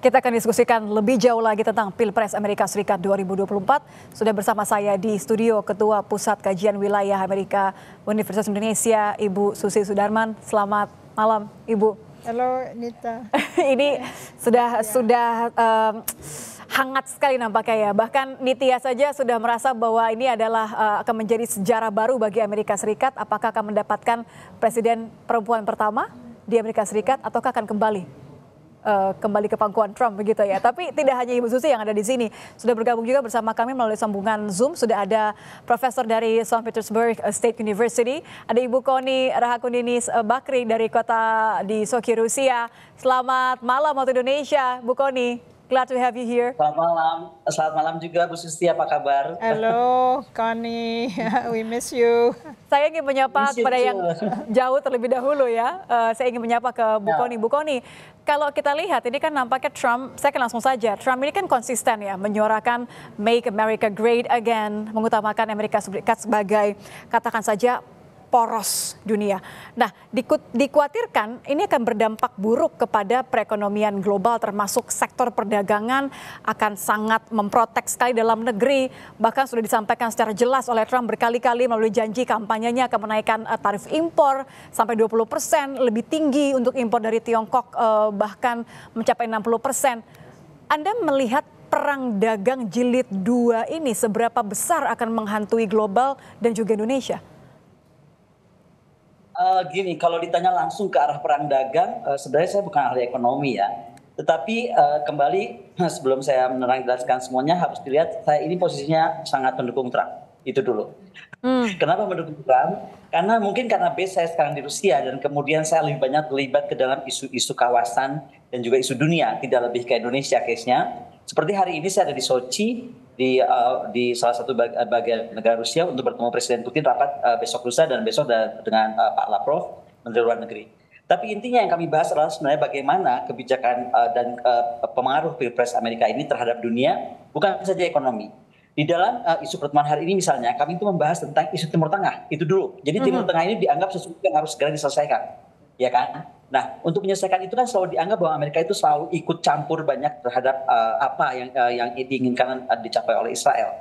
Kita akan diskusikan lebih jauh lagi tentang Pilpres Amerika Serikat 2024. Sudah bersama saya di studio Ketua Pusat Kajian Wilayah Amerika Universitas Indonesia, Ibu Susi Sudarman. Selamat malam, Ibu. Halo, Nita. Ini sudah hangat sekali nampaknya ya. Bahkan Nitya saja sudah merasa bahwa ini adalah akan menjadi sejarah baru bagi Amerika Serikat. Apakah akan mendapatkan presiden perempuan pertama di Amerika Serikat ataukah akan kembali ke pangkuan Trump begitu ya. Tapi tidak hanya Ibu Susi yang ada di sini. Sudah bergabung juga bersama kami melalui sambungan Zoom. Sudah ada Profesor dari St. Petersburg State University. Ada Ibu Koni Rahakundinis Bakri dari kota di Sochi, Rusia. Selamat malam waktu Indonesia, Bu Koni. Glad to have you here. Selamat malam juga Bu Susi, apa kabar? Halo, Connie, we miss you. Saya ingin menyapa kepada yang jauh terlebih dahulu ya. Saya ingin menyapa ke Bu Koni. Bu Koni, kalau kita lihat ini kan nampaknya Trump, saya akan langsung saja. Trump ini kan konsisten ya, menyuarakan Make America Great Again, mengutamakan Amerika Serikat sebagai katakan saja poros dunia. Nah, dikhawatirkan ini akan berdampak buruk kepada perekonomian global termasuk sektor perdagangan akan sangat memprotek sekali dalam negeri. Bahkan sudah disampaikan secara jelas oleh Trump berkali-kali melalui janji kampanyenya akan menaikkan tarif impor sampai 20%, lebih tinggi untuk impor dari Tiongkok bahkan mencapai 60%. Anda melihat perang dagang jilid 2 ini seberapa besar akan menghantui global dan juga Indonesia? Gini, kalau ditanya langsung ke arah perang dagang, sebenarnya saya bukan ahli ekonomi ya. Tetapi kembali sebelum saya menerangkan semuanya harus dilihat saya ini posisinya sangat mendukung Trump. Itu dulu. Kenapa mendukung Trump? Karena base saya sekarang di Rusia dan kemudian saya lebih banyak terlibat ke dalam isu-isu kawasan dan juga isu dunia, tidak lebih ke Indonesia case-nya. Seperti hari ini saya ada di Sochi, di salah satu bagian negara Rusia untuk bertemu Presiden Putin rapat besok lusa dan besok dengan Pak Lavrov, Menteri Luar Negeri. Tapi intinya yang kami bahas adalah sebenarnya bagaimana kebijakan dan pengaruh Pilpres Amerika ini terhadap dunia, bukan saja ekonomi. Di dalam isu pertemuan hari ini misalnya, kami itu membahas tentang isu Timur Tengah, itu dulu. Jadi Timur Tengah ini dianggap sesuatu yang harus segera diselesaikan, ya kan? Nah, untuk menyelesaikan itu kan selalu dianggap bahwa Amerika itu selalu ikut campur banyak terhadap apa yang diinginkan dicapai oleh Israel.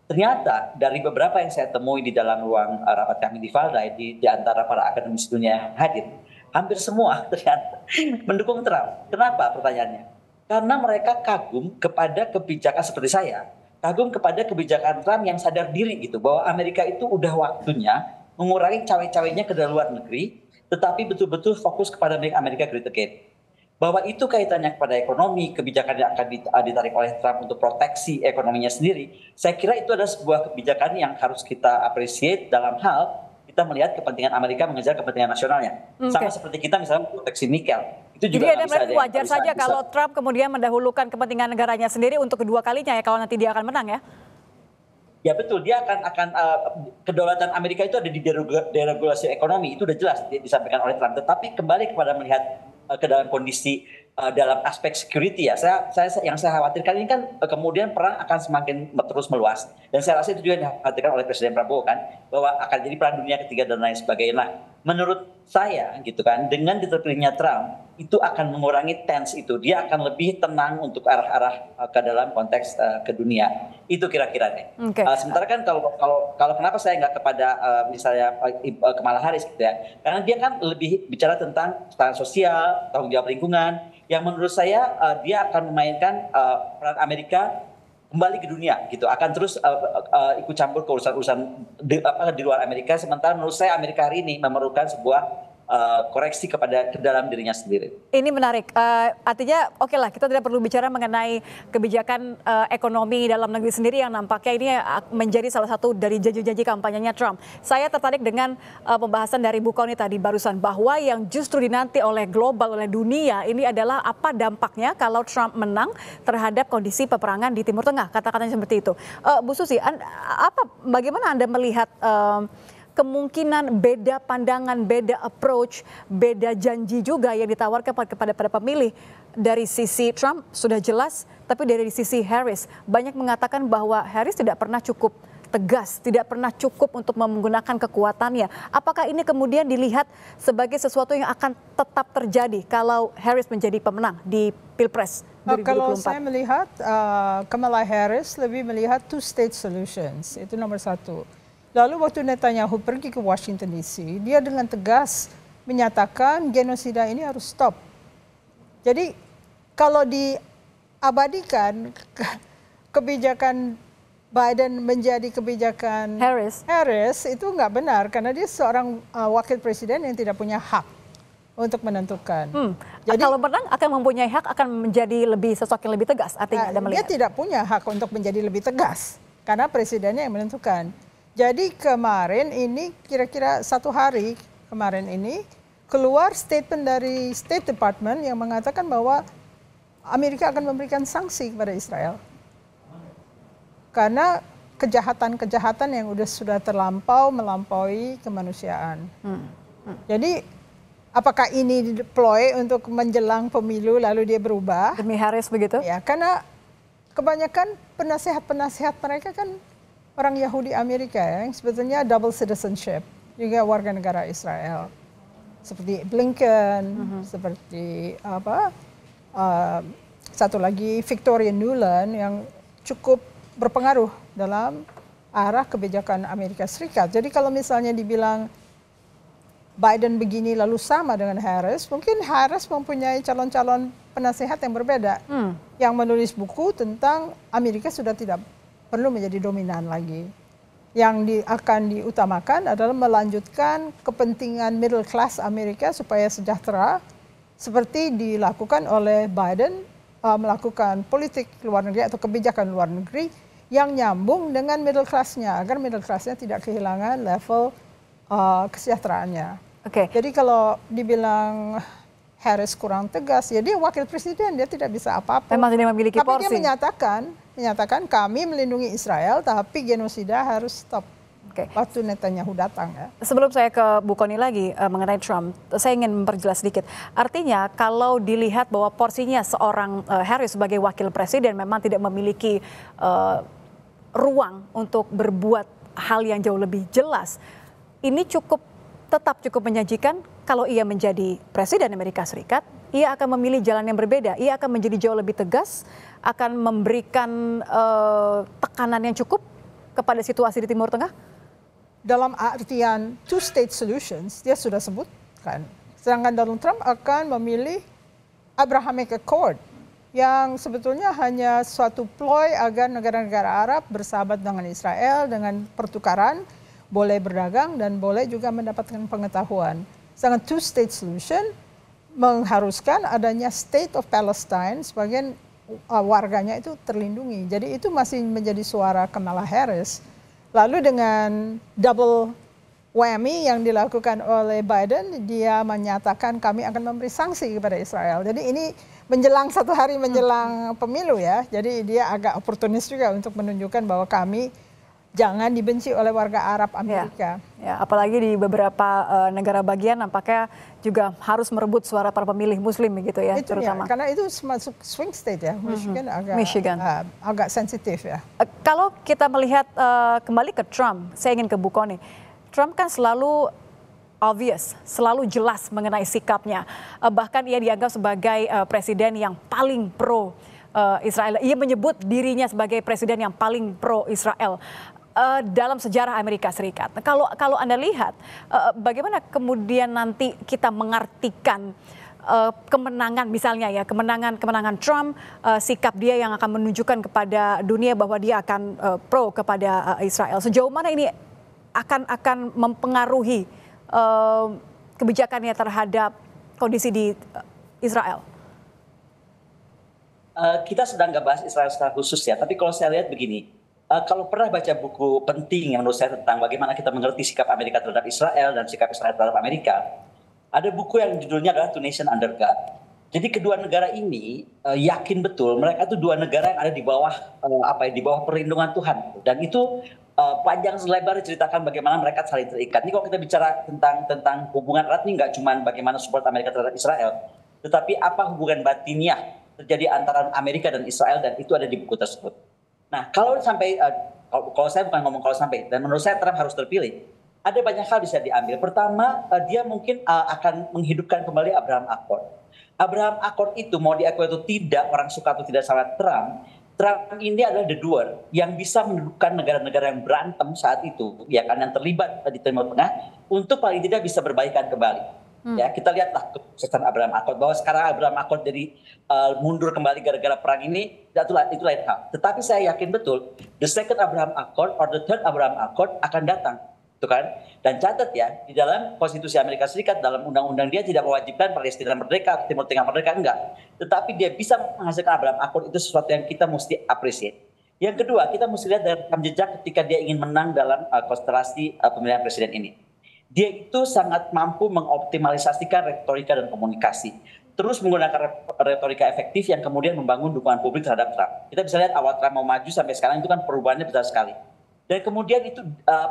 Ternyata dari beberapa yang saya temui di dalam ruang rapat kami di Valdai, di antara para akademisi dunia yang hadir, hampir semua ternyata mendukung Trump. Kenapa pertanyaannya? Karena mereka kagum kepada kebijakan seperti saya, kagum kepada kebijakan Trump yang sadar diri gitu, bahwa Amerika itu udah waktunya mengurangi cawe-cawenya ke dalam luar negeri, tetapi betul-betul fokus kepada Make America Great Again. Bahwa itu kaitannya kepada ekonomi, kebijakan yang akan ditarik oleh Trump untuk proteksi ekonominya sendiri, saya kira itu adalah sebuah kebijakan yang harus kita appreciate dalam hal kita melihat kepentingan Amerika mengejar kepentingan nasionalnya. Sama seperti kita misalnya proteksi nikel. Itu juga jadi ada wajar saja kalau Trump kemudian mendahulukan kepentingan negaranya sendiri untuk kedua kalinya ya kalau nanti dia akan menang ya? Ya betul, dia akan kedaulatan Amerika itu ada di deregulasi ekonomi, itu udah jelas disampaikan oleh Trump. Tetapi kembali kepada melihat ke dalam kondisi dalam aspek security ya, yang saya khawatirkan ini kan kemudian perang akan semakin terus meluas. Dan saya rasa itu juga dikhawatirkan oleh Presiden Prabowo kan, bahwa akan jadi perang dunia ketiga dan lain sebagainya. Nah, menurut saya gitu kan, dengan diterpilihnya Trump itu akan mengurangi tense itu, dia akan lebih tenang untuk arah-arah ke dalam konteks ke dunia. Itu kira-kiranya. Sementara kan kalau kenapa saya nggak kepada misalnya Kamala Harris gitu ya, karena dia kan lebih bicara tentang standar sosial, tanggung jawab lingkungan, yang menurut saya dia akan memainkan peran Amerika kembali ke dunia gitu, akan terus ikut campur ke urusan-urusan di luar Amerika. Sementara menurut saya Amerika hari ini memerlukan sebuah koreksi ke dalam dirinya sendiri. Ini menarik, artinya oke lah kita tidak perlu bicara mengenai kebijakan ekonomi dalam negeri sendiri yang nampaknya ini menjadi salah satu dari janji-janji kampanyenya Trump. Saya tertarik dengan pembahasan dari Bu Koni tadi barusan bahwa yang justru dinanti oleh global, oleh dunia ini adalah apa dampaknya kalau Trump menang terhadap kondisi peperangan di Timur Tengah, kata-katanya seperti itu. Bu Susi, bagaimana Anda melihat kemungkinan beda pandangan, beda approach, beda janji juga yang ditawarkan kepada para pemilih. Dari sisi Trump sudah jelas, tapi dari sisi Harris banyak mengatakan bahwa Harris tidak pernah cukup tegas, tidak pernah cukup untuk menggunakan kekuatannya. Apakah ini kemudian dilihat sebagai sesuatu yang akan tetap terjadi kalau Harris menjadi pemenang di Pilpres 2024? Kalau saya melihat Kamala Harris lebih melihat two-state solutions, itu nomor satu. Lalu waktu Netanyahu pergi ke Washington DC, dia dengan tegas menyatakan genosida ini harus stop. Jadi kalau diabadikan kebijakan Biden menjadi kebijakan Harris itu nggak benar karena dia seorang wakil presiden yang tidak punya hak untuk menentukan. Jadi kalau menang akan mempunyai hak, akan menjadi lebih sosok yang lebih tegas. Artinya Anda melihat dia tidak punya hak untuk menjadi lebih tegas karena presidennya yang menentukan. Jadi kemarin ini kira-kira 1 hari kemarin ini keluar statement dari State Department yang mengatakan bahwa Amerika akan memberikan sanksi kepada Israel karena kejahatan-kejahatan yang sudah melampaui kemanusiaan. Jadi apakah ini deploy untuk menjelang pemilu lalu dia berubah? Demi Harris begitu? Ya, karena kebanyakan penasihat-penasihat mereka kan orang Yahudi Amerika ya, yang sebetulnya double citizenship, juga warga negara Israel. Seperti Blinken, seperti satu lagi Victoria Nuland yang cukup berpengaruh dalam arah kebijakan Amerika Serikat. Jadi kalau misalnya dibilang Biden begini lalu sama dengan Harris, mungkin Harris mempunyai calon-calon penasehat yang berbeda, yang menulis buku tentang Amerika sudah tidak perlu menjadi dominan lagi. Yang akan diutamakan adalah melanjutkan kepentingan middle class Amerika supaya sejahtera, seperti dilakukan oleh Biden, melakukan politik luar negeri atau kebijakan luar negeri yang nyambung dengan middle class-nya, agar middle class-nya tidak kehilangan level kesejahteraannya. Jadi kalau dibilang Harris kurang tegas, ya dia wakil presiden, dia tidak bisa apa-apa. Memang tidak memiliki tapi porsi. Dia menyatakan kami melindungi Israel, tapi genosida harus stop. Waktu Netanyahu datang ya. Sebelum saya ke Bu Kony lagi mengenai Trump, saya ingin memperjelas sedikit. Artinya kalau dilihat bahwa porsinya seorang Harris sebagai wakil presiden memang tidak memiliki ruang untuk berbuat hal yang jauh lebih jelas, ini tetap cukup menjanjikan. Kalau ia menjadi presiden Amerika Serikat, ia akan memilih jalan yang berbeda. Ia akan menjadi jauh lebih tegas, akan memberikan tekanan yang cukup kepada situasi di Timur Tengah. Dalam artian two-state solutions, dia sudah sebutkan. Sedangkan Donald Trump akan memilih Abrahamic Accord, yang sebetulnya hanya suatu ploy agar negara-negara Arab bersahabat dengan Israel, dengan pertukaran, boleh berdagang dan boleh juga mendapatkan pengetahuan. Sedangkan two-state solution mengharuskan adanya State of Palestine, sebagian warganya itu terlindungi. Jadi itu masih menjadi suara Kamala Harris. Lalu dengan double whammy yang dilakukan oleh Biden, dia menyatakan kami akan memberi sanksi kepada Israel. Jadi ini menjelang 1 hari menjelang pemilu ya. Jadi dia agak oportunis juga untuk menunjukkan bahwa kami jangan dibenci oleh warga Arab Amerika. Ya, apalagi di beberapa negara bagian nampaknya juga harus merebut suara para pemilih Muslim begitu ya, itu terutama. Ya, karena itu masuk swing state ya, Michigan agak sensitif ya. Kalau kita melihat kembali ke Trump, saya ingin ke Bu Kony. Trump kan selalu obvious, selalu jelas mengenai sikapnya. Bahkan ia dianggap sebagai presiden yang paling pro Israel. Ia menyebut dirinya sebagai presiden yang paling pro Israel dalam sejarah Amerika Serikat. Kalau Anda lihat bagaimana kemudian nanti kita mengartikan kemenangan misalnya ya, kemenangan Trump, sikap dia yang akan menunjukkan kepada dunia bahwa dia akan pro kepada Israel. Sejauh mana ini akan mempengaruhi kebijakannya terhadap kondisi di Israel? Kita sedang nggak bahas Israel secara khusus ya, tapi kalau saya lihat begini, kalau pernah baca buku penting yang menurut saya tentang bagaimana kita mengerti sikap Amerika terhadap Israel dan sikap Israel terhadap Amerika, ada buku yang judulnya adalah Two Nations Under God. Jadi kedua negara ini yakin betul mereka itu dua negara yang ada di bawah di bawah perlindungan Tuhan, dan itu panjang selebar diceritakan bagaimana mereka saling terikat. Ini kalau kita bicara tentang hubungan erat ini nggak cuma bagaimana support Amerika terhadap Israel, tetapi apa hubungan batiniah terjadi antara Amerika dan Israel, dan itu ada di buku tersebut. Nah, kalau sampai Kalau saya bukan ngomong kalau sampai, dan menurut saya Trump harus terpilih. Ada banyak hal bisa diambil. Pertama, dia mungkin akan menghidupkan kembali Abraham Accord. Abraham Accord itu mau diakui atau tidak, orang suka atau tidak sama Trump, Trump ini adalah the doer yang bisa mendudukkan negara-negara yang berantem saat itu, ya kan, yang terlibat di Timur Tengah, untuk paling tidak bisa berbaikan kembali. Ya, kita lihatlah kesuksesan Abraham Accord, bahwa sekarang Abraham Accord jadi mundur kembali gara-gara perang ini, itu lain hal. Tetapi saya yakin betul, the second Abraham Accord or the third Abraham Accord akan datang. Itu kan? Dan catat ya, di dalam konstitusi Amerika Serikat, dalam undang-undang dia tidak mewajibkan Palestina merdeka, Timur Tengah merdeka, enggak. Tetapi dia bisa menghasilkan Abraham Accord, itu sesuatu yang kita mesti appreciate. Yang kedua, kita mesti lihat dari rekam jejak ketika dia ingin menang dalam konstelasi pemilihan presiden ini. Dia itu sangat mampu mengoptimalisasikan retorika dan komunikasi. Terus menggunakan retorika efektif yang kemudian membangun dukungan publik terhadap Trump. Kita bisa lihat awal Trump mau maju sampai sekarang itu kan perubahannya besar sekali. Dan kemudian itu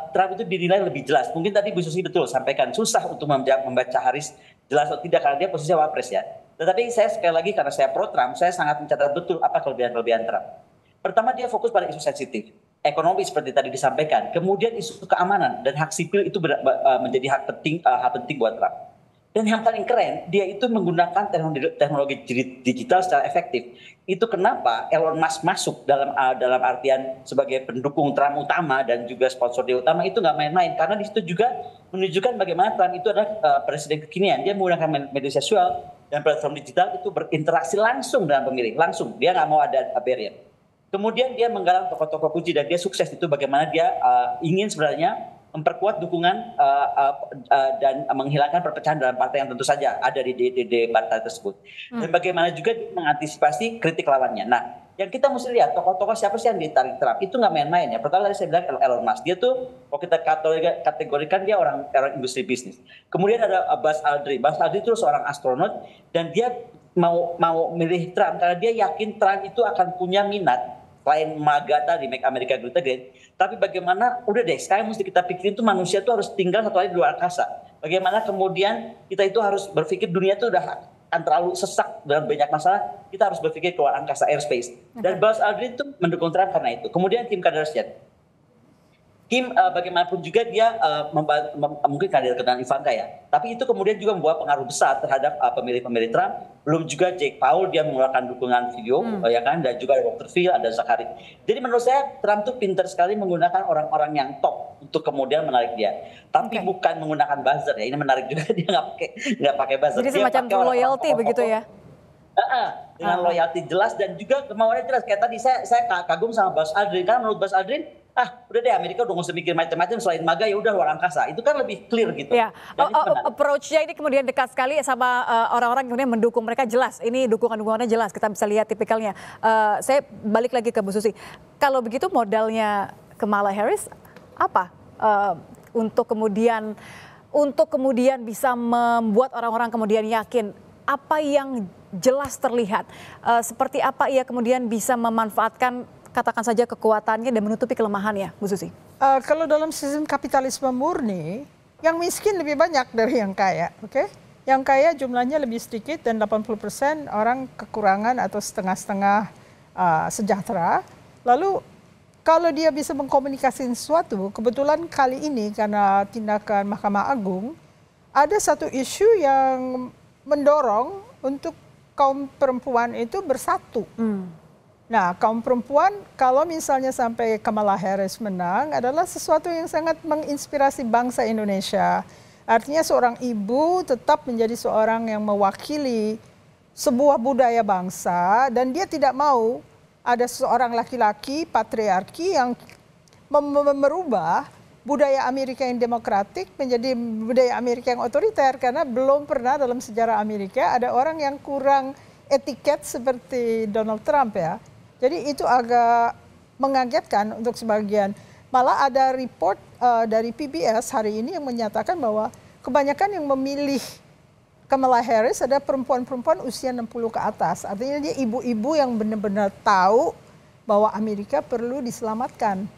Trump itu dinilai lebih jelas. Mungkin tadi Bu Susi betul sampaikan, susah untuk membaca Harris jelas atau tidak karena dia posisinya wapres ya. Tetapi saya sekali lagi karena saya pro Trump, saya sangat mencatat betul apa kelebihan-kelebihan Trump. Pertama, dia fokus pada isu sensitif. Ekonomi seperti tadi disampaikan. Kemudian isu keamanan dan hak sipil itu menjadi hal penting buat Trump. Dan yang paling keren, dia itu menggunakan teknologi digital secara efektif. Itu kenapa Elon Musk masuk dalam artian sebagai pendukung Trump utama dan juga sponsor dia utama, itu nggak main-main. Karena di situ juga menunjukkan bagaimana Trump itu adalah presiden kekinian. Dia menggunakan media sosial dan platform digital itu berinteraksi langsung dengan pemilih. Langsung, dia nggak mau ada barrier. Kemudian dia menggalang tokoh-tokoh kunci dan dia sukses itu bagaimana dia ingin sebenarnya memperkuat dukungan dan menghilangkan perpecahan dalam partai yang tentu saja ada di partai tersebut. Dan bagaimana juga mengantisipasi kritik lawannya. Nah, yang kita mesti lihat tokoh-tokoh siapa sih yang ditarik Trump itu nggak main-main ya. Pertama tadi saya bilang Elon Musk, dia tuh kalau kita kategorikan dia orang industri bisnis. Kemudian ada Buzz Aldrin. Buzz Aldrin itu seorang astronot dan dia mau milih Trump karena dia yakin Trump itu akan punya minat selain MAGA tadi, Make America Great Again, tapi bagaimana, udah deh, sekarang mesti kita pikirin tuh manusia tuh harus tinggal satu hari di luar angkasa. Bagaimana kemudian kita itu harus berpikir dunia tuh udah akan terlalu sesak dalam banyak masalah, kita harus berpikir ke luar angkasa, airspace. Dan Buzz Aldrin tuh mendukung Trump karena itu. Kemudian Kim Kardashian. Kim bagaimanapun juga dia mungkin kandidat dengan Ivanka ya. Tapi itu kemudian juga membawa pengaruh besar terhadap pemilih-pemilih Trump. Belum juga Jake Paul, dia mengeluarkan dukungan video ya kan, dan juga ada Dr. Phil, ada Zachary. Jadi menurut saya Trump tuh pintar sekali menggunakan orang-orang yang top untuk kemudian menarik dia. Tapi bukan menggunakan buzzer ya. Ini menarik juga, dia nggak pakai buzzer. Jadi semacam loyalty begitu ya. Dengan loyalty jelas dan juga kemauannya jelas. Kayak tadi saya kagum sama Buzz Aldrin, karena menurut Buzz Aldrin udah deh Amerika udah nggak usah mikir macam-macam, selain MAGA ya udah luar angkasa. Itu kan lebih clear gitu. Ya, approach-nya ini kemudian dekat sekali sama orang-orang yang kemudian mendukung mereka, jelas. Ini dukungannya jelas, kita bisa lihat tipikalnya. Saya balik lagi ke Bu Susi. Kalau begitu modalnya Kamala Harris apa untuk kemudian bisa membuat orang-orang kemudian yakin apa yang jelas terlihat, seperti apa ia kemudian bisa memanfaatkan katakan saja kekuatannya dan menutupi kelemahannya, Bu Susi? Kalau dalam sistem kapitalisme murni, yang miskin lebih banyak dari yang kaya, oke? Yang kaya jumlahnya lebih sedikit dan 80% orang kekurangan atau setengah-setengah sejahtera. Lalu kalau dia bisa mengkomunikasikan sesuatu, kebetulan kali ini karena tindakan Mahkamah Agung, ada satu isu yang mendorong untuk kaum perempuan itu bersatu. Nah, kaum perempuan kalau misalnya sampai Kamala Harris menang adalah sesuatu yang sangat menginspirasi bangsa Indonesia. Artinya seorang ibu tetap menjadi seorang yang mewakili sebuah budaya bangsa dan dia tidak mau ada seorang laki-laki patriarki yang merubah budaya Amerika yang demokratik menjadi budaya Amerika yang otoriter, karena belum pernah dalam sejarah Amerika ada orang yang kurang etiket seperti Donald Trump ya. Jadi itu agak mengagetkan untuk sebagian. Malah ada report dari PBS hari ini yang menyatakan bahwa kebanyakan yang memilih Kamala Harris ada perempuan-perempuan usia 60 ke atas. Artinya dia ibu-ibu yang benar-benar tahu bahwa Amerika perlu diselamatkan.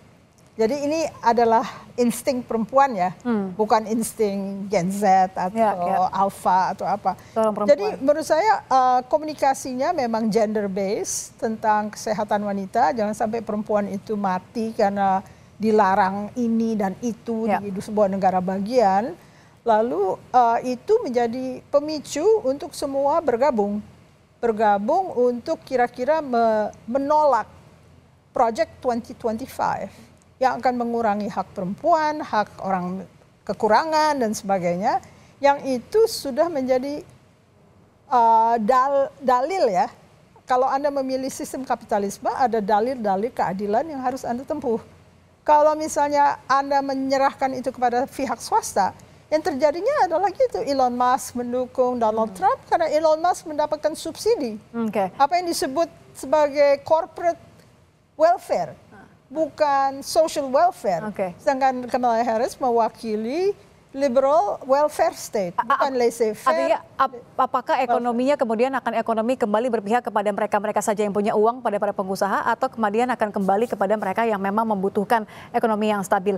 Jadi ini adalah insting perempuan ya, bukan insting Gen Z atau Alpha atau apa. Jadi menurut saya komunikasinya memang gender based tentang kesehatan wanita. Jangan sampai perempuan itu mati karena dilarang ini dan itu di sebuah negara bagian. Lalu itu menjadi pemicu untuk semua bergabung untuk kira-kira menolak Project 2025 yang akan mengurangi hak perempuan, hak orang kekurangan dan sebagainya, yang itu sudah menjadi dalil ya. Kalau Anda memilih sistem kapitalisme, ada dalil-dalil keadilan yang harus Anda tempuh. Kalau misalnya Anda menyerahkan itu kepada pihak swasta, yang terjadinya adalah gitu, Elon Musk mendukung Donald Trump karena Elon Musk mendapatkan subsidi. Apa yang disebut sebagai corporate welfare, bukan social welfare. Sedangkan Kamala Harris mewakili liberal welfare state, bukan laissez-faire. Artinya apakah ekonominya kemudian akan ekonomi kembali berpihak kepada mereka-mereka saja yang punya uang pada para pengusaha, atau kemudian akan kembali kepada mereka yang memang membutuhkan ekonomi yang stabil?